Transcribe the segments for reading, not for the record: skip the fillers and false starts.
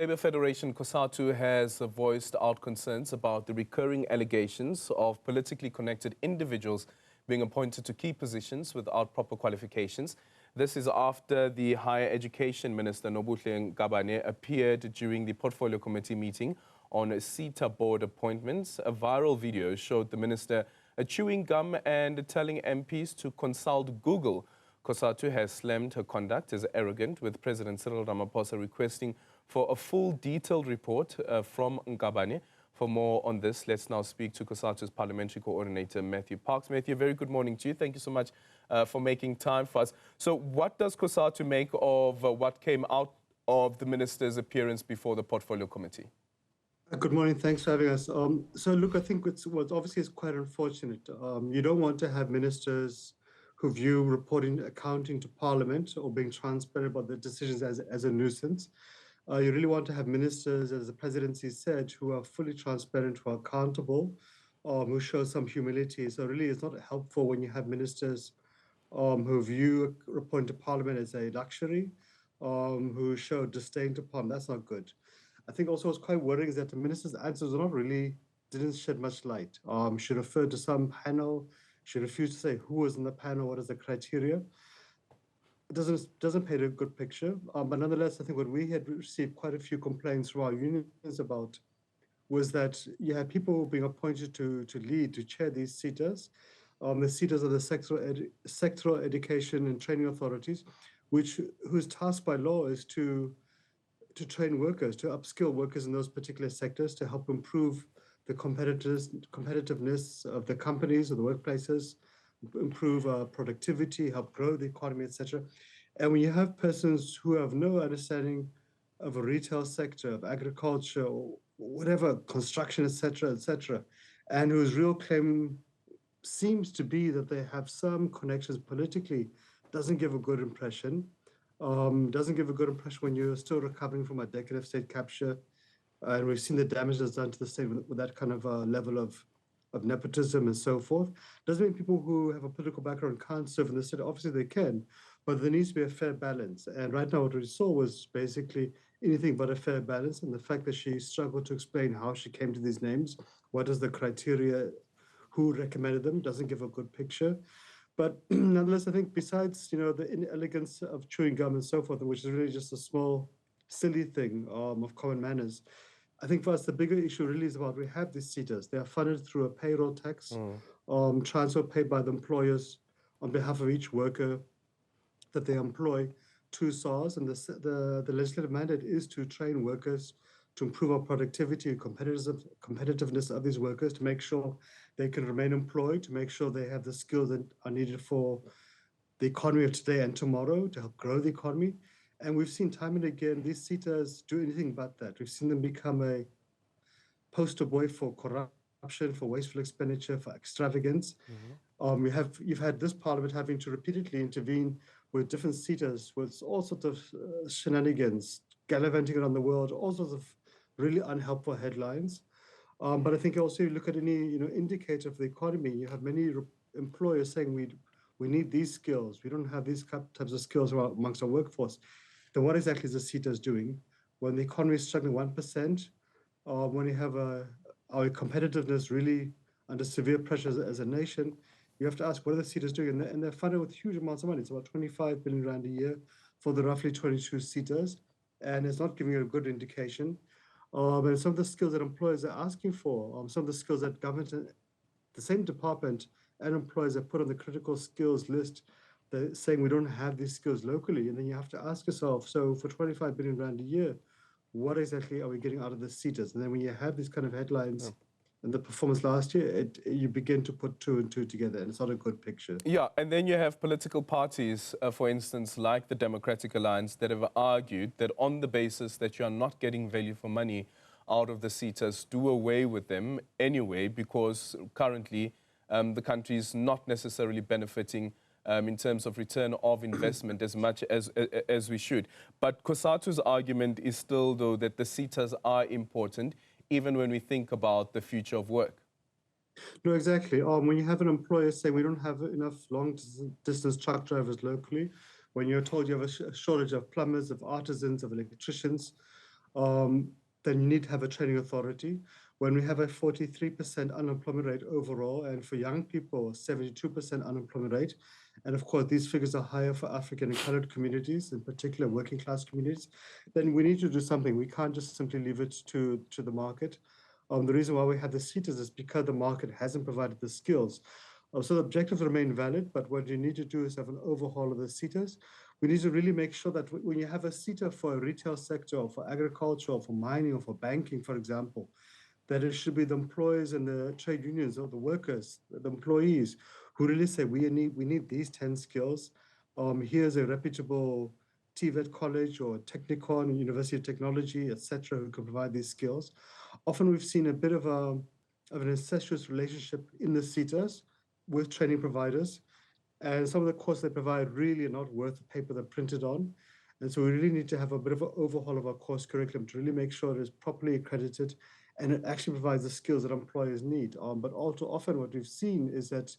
Labour Federation COSATU has voiced out concerns about the recurring allegations of politically connected individuals being appointed to key positions without proper qualifications. This is after the Higher Education Minister Nobhuhle Ngabane appeared during the Portfolio Committee meeting on SETA board appointments. A viral video showed the minister chewing gum and telling MPs to consult Google. COSATU has slammed her conduct as arrogant, with President Cyril Ramaphosa requesting for a full detailed report from Ngabane. For more on this, let's now speak to COSATU's Parliamentary Coordinator, Matthew Parks. Matthew, very good morning to you. Thank you so much for making time for us. So what does COSATU make of what came out of the minister's appearance before the Portfolio Committee? Good morning. Thanks for having us. So look, I think what's obviously is quite unfortunate. You don't want to have ministers who view reporting accounting to Parliament or being transparent about their decisions as a nuisance. You really want to have ministers, as the presidency said, who are fully transparent, who are accountable, who show some humility. So really it's not helpful when you have ministers who view reporting to Parliament as a luxury, who show disdain to Parliament. That's not good. I think also what's quite worrying is that the minister's answers didn't shed much light. She referred to some panel. She refused to say who was in the panel, what is the criteria. It doesn't paint a good picture. But nonetheless, I think what we had received quite a few complaints from our unions about was that you had people being appointed to chair these SETAs. The SETAs are the sectoral education and training authorities, whose task by law is to train workers, to upskill workers in those particular sectors, to help improve the competitiveness of the companies or the workplaces, improve productivity, help grow the economy, etc. And when you have persons who have no understanding of a retail sector, of agriculture, or whatever, construction, etc., and whose real claim seems to be that they have some connections politically, doesn't give a good impression. Doesn't give a good impression when you're still recovering from a decade of state capture. And we've seen the damage that's done to the state with that kind of level of nepotism and so forth. Doesn't mean people who have a political background can't serve in the state. Obviously they can, but there needs to be a fair balance. And right now what we saw was basically anything but a fair balance. And the fact that she struggled to explain how she came to these names, what is the criteria, who recommended them, doesn't give a good picture. But nonetheless, I think besides, the inelegance of chewing gum and so forth, which is really just a small, silly thing of common manners, I think for us, the bigger issue really is about we have these SETAs. They are funded through a payroll tax, transfer paid by the employers on behalf of each worker that they employ to SARS. And the legislative mandate is to train workers to improve our productivity and competitiveness of these workers, to make sure they can remain employed, to make sure they have the skills that are needed for the economy of today and tomorrow, to help grow the economy. And we've seen time and again, these SETAs do anything but that. We've seen them become a poster boy for corruption, for wasteful expenditure, for extravagance. You've had this parliament having to repeatedly intervene with different SETAs, with all sorts of shenanigans, gallivanting around the world, all sorts of really unhelpful headlines. But I think also you look at any indicator of the economy, you have many employers saying we need these skills. We don't have these types of skills amongst our workforce. Then what exactly is the SETAs doing? When the economy is struggling 1%, when you have our competitiveness really under severe pressure as a nation, you have to ask, what are the SETAs doing? And they're funded with huge amounts of money. It's about 25 billion rand a year for the roughly 22 SETAs. And it's not giving you a good indication. And some of the skills that employers are asking for, some of the skills that government, the same department and employers have put on the critical skills list, they're saying we don't have these skills locally. And then you have to ask yourself, so for 25 billion rand a year, what exactly are we getting out of the SETAs? And then when you have these kind of headlines and the performance last year, you begin to put two and two together, and it's not a good picture. Yeah, and then you have political parties, for instance, like the Democratic Alliance, that have argued that on the basis that you are not getting value for money out of the SETAs, do away with them anyway, because currently the country is not necessarily benefiting in terms of return of investment as much as we should. But COSATU's argument is still, though, that the SETAs are important, even when we think about the future of work. No, exactly. When you have an employer saying we don't have enough long-distance truck drivers locally, when you're told you have a shortage of plumbers, of artisans, of electricians, then you need to have a training authority. When we have a 43% unemployment rate overall, and for young people, 72% unemployment rate, and of course, these figures are higher for African and colored communities, in particular working class communities, then we need to do something. We can't just simply leave it to the market. The reason why we have the SETAs is because the market hasn't provided the skills. So the objectives remain valid, but what you need to do is have an overhaul of the SETAs. We need to really make sure that when you have a SETA for a retail sector or for agriculture or for mining or for banking, for example, that it should be the employers and the trade unions or the workers, the employees who really say, we need these 10 skills. Here's a reputable TVET college or Technicon, University of Technology, etc., who can provide these skills. Often we've seen a bit of an incestuous relationship in the SETAs with training providers. And some of the courses they provide really are not worth the paper they're printed on. And so we really need to have a bit of an overhaul of our course curriculum to really make sure it is properly accredited and it actually provides the skills that employers need. But all too often what we've seen is that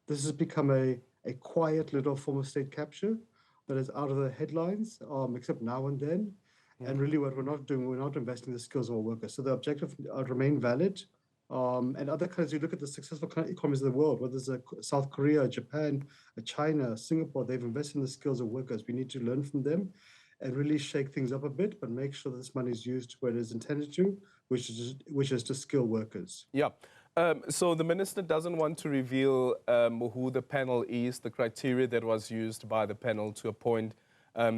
this has become a quiet little form of state capture that is out of the headlines, except now and then. And really what we're not doing, we're not investing in the skills of our workers. So the objective remain valid. And other countries, you look at the successful economies of the world, whether it's South Korea, Japan, China, Singapore, they've invested in the skills of workers. We need to learn from them and really shake things up a bit, but make sure that this money is used where it is intended to, which is to skill workers. Yeah. So the minister doesn't want to reveal who the panel is, the criteria that was used by the panel to appoint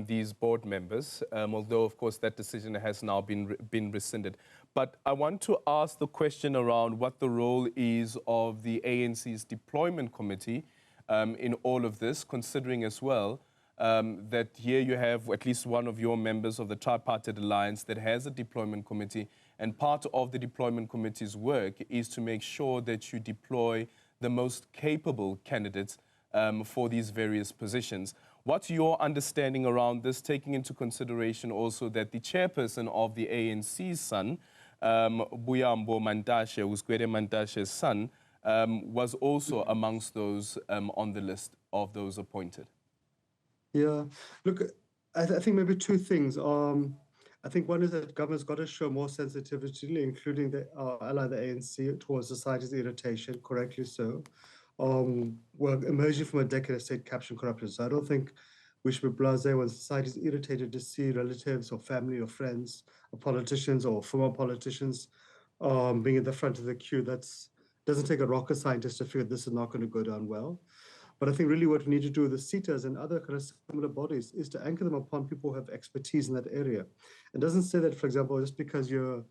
these board members, although, of course, that decision has now been rescinded. But I want to ask the question around what the role is of the ANC's deployment committee in all of this, considering as well that here you have at least one of your members of the tripartite alliance that has a deployment committee, and part of the deployment committee's work is to make sure that you deploy the most capable candidates for these various positions. What's your understanding around this, taking into consideration also that the chairperson of the ANC's son, Buyambo Mantashe, Uskwere Mantashe's son, was also amongst those on the list of those appointed? Yeah, look, I think maybe two things. I think one is that government's got to show more sensitivity, including the ally, the ANC, towards society's irritation, correctly so. We're emerging from a decade of state capture and corruption. So I don't think we should be blasé when society's irritated to see relatives or family or friends or politicians or former politicians being at the front of the queue. That doesn't take a rocket scientist to figure this is not going to go down well. But I think really what we need to do with the SETAs and other kind of similar bodies is to anchor them upon people who have expertise in that area. It doesn't say that, for example, just because you're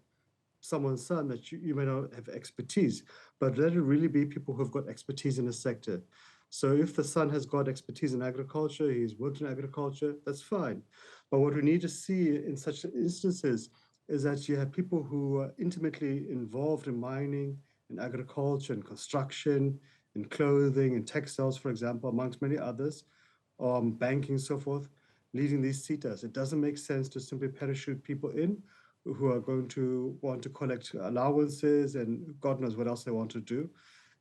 someone's son that you may not have expertise, but let it really be people who've got expertise in a sector. So if the son has got expertise in agriculture, he's worked in agriculture, that's fine. But what we need to see in such instances is that you have people who are intimately involved in mining, in agriculture, in construction, in clothing, in textiles, for example, amongst many others, banking, so forth, leading these SETAs. It doesn't make sense to simply parachute people in who are going to want to collect allowances and God knows what else they want to do.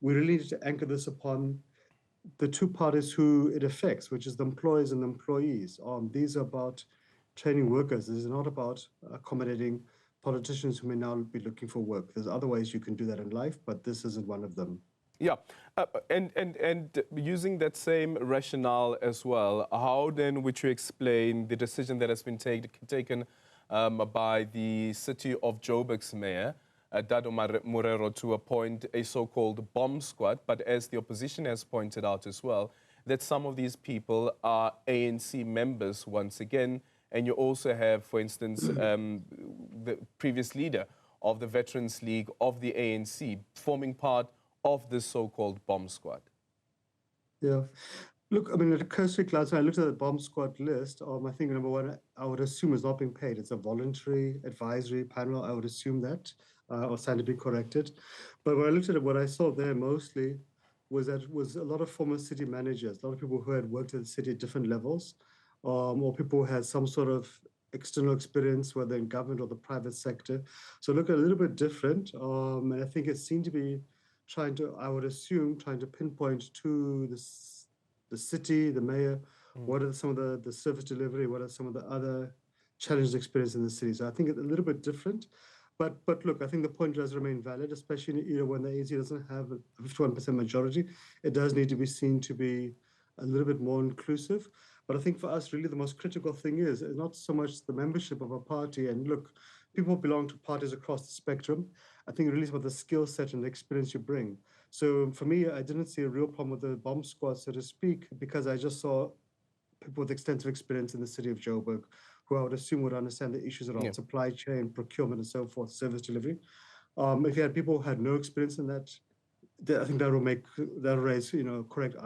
We really need to anchor this upon the two parties who it affects, which is the employers and the employees. These are about training workers. This is not about accommodating politicians who may now be looking for work. There's other ways you can do that in life, but this isn't one of them. Yeah, and using that same rationale as well, how then would you explain the decision that has been taken by the city of Joburg's mayor, Dado Morero, to appoint a so-called bomb squad, but as the opposition has pointed out as well, that some of these people are ANC members once again, and you also have, for instance, the previous leader of the Veterans League of the ANC forming part of this so-called bomb squad? Yeah. Look, I mean, at a cursory glance, when I looked at the bomb squad list, I think number one, I would assume is not being paid. It's a voluntary advisory panel. I would assume that, or stand to be corrected. But when I looked at it, what I saw there mostly was that it was a lot of former city managers, a lot of people who had worked at the city at different levels, or people who had some sort of external experience, whether in government or the private sector. So look a little bit different. And I think it seemed to be trying to, I would assume, trying to pinpoint to the city, the mayor, what are some of the service delivery, what are some of the other challenged experience in the city. So I think it's a little bit different. But look, I think the point does remain valid, especially in an era when the ANC doesn't have a 51% majority. It does need to be seen to be a little bit more inclusive. But I think for us, really, the most critical thing is not so much the membership of a party. And look, people belong to parties across the spectrum. I think really it's about the skill set and the experience you bring. So for me, I didn't see a real problem with the bomb squad, so to speak, because I just saw people with extensive experience in the city of Joburg, who I would assume would understand the issues around supply chain, procurement, and so forth, service delivery. If you had people who had no experience in that, I think that'll raise correct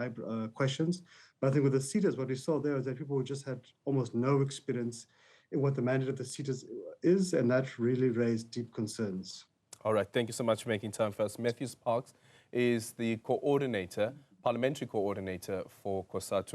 questions. But I think with the SETAs, what we saw there is that people who just had almost no experience in what the mandate of the SETAs is, and that really raised deep concerns. All right, thank you so much for making time for us. Matthew Sparks is the coordinator, parliamentary coordinator for COSATU.